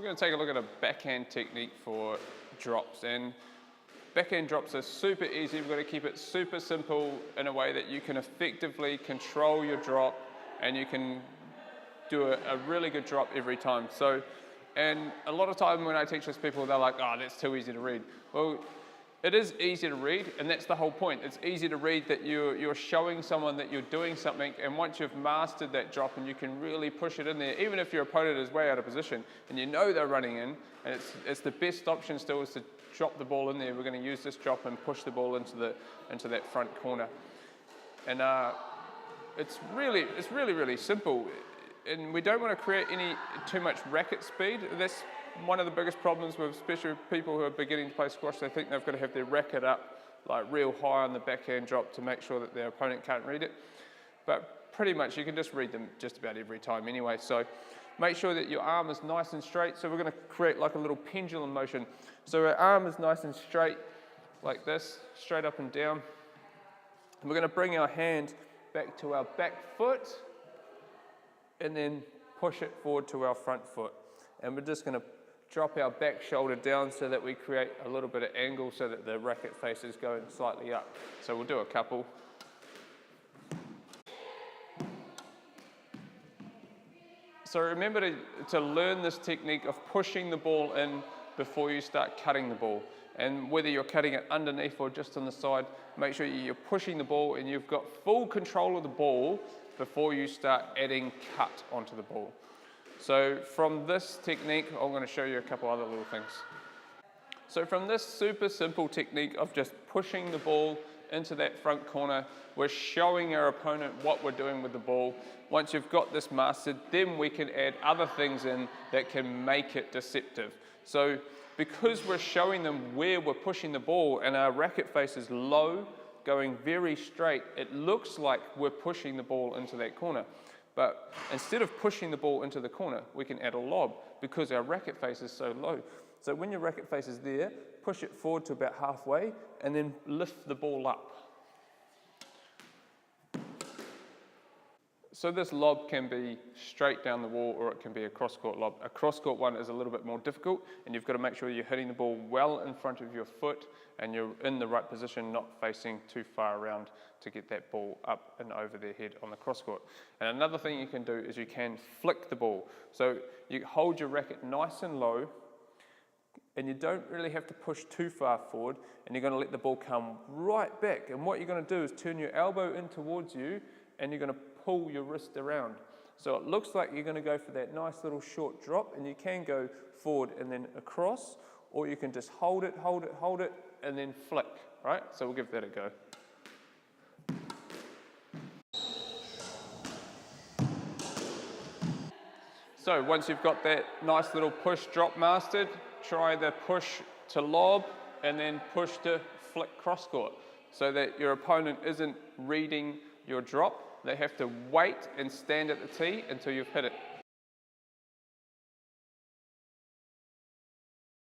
going to take a look at a backhand technique for drops, and backhand drops are super easy. We've got to keep it super simple in a way that you can effectively control your drop and you can do a really good drop every time. So, and a lot of time when I teach this people, they're like, oh, that's too easy to read. Well, it is easy to read, and that's the whole point. It's easy to read that you're showing someone that you're doing something, and once you've mastered that drop and you can really push it in there, even if your opponent is way out of position and you know they're running in, and it's the best option still is to drop the ball in there. We're going to use this drop and push the ball into that front corner. And it's really simple. And we don't want to create too much racket speed. That's one of the biggest problems with especially people who are beginning to play squash. They think they've got to have their racket up like real high on the backhand drop to make sure that their opponent can't read it. But pretty much you can just read them just about every time anyway. So make sure that your arm is nice and straight. So we're going to create like a little pendulum motion. So our arm is nice and straight like this, straight up and down. And we're going to bring our hand back to our back foot and then push it forward to our front foot. And we're just going to drop our back shoulder down so that we create a little bit of angle so that the racket face is going slightly up. So we'll do a couple. So remember to learn this technique of pushing the ball in before you start cutting the ball. And whether you're cutting it underneath or just on the side, make sure you're pushing the ball and you've got full control of the ball before you start adding cut onto the ball. So from this technique, I'm going to show you a couple other little things. So from this super simple technique of just pushing the ball into that front corner, we're showing our opponent what we're doing with the ball. Once you've got this mastered, then we can add other things in that can make it deceptive. So because we're showing them where we're pushing the ball and our racket face is low, going very straight, it looks like we're pushing the ball into that corner. But instead of pushing the ball into the corner, we can add a lob because our racket face is so low. So when your racket face is there, push it forward to about halfway and then lift the ball up. So this lob can be straight down the wall or it can be a cross-court lob. A cross-court one is a little bit more difficult and you've got to make sure you're hitting the ball well in front of your foot and you're in the right position, not facing too far around to get that ball up and over their head on the cross-court. And another thing you can do is you can flick the ball. So you hold your racket nice and low and you don't really have to push too far forward and you're going to let the ball come right back. And what you're going to do is turn your elbow in towards you and you're going to pull your wrist around. So it looks like you're going to go for that nice little short drop and you can go forward and then across, or you can just hold it, and then flick, right? So we'll give that a go. So once you've got that nice little push drop mastered, try the push to lob and then push to flick cross court so that your opponent isn't reading your drop. They have to wait and stand at the tee until you've hit it.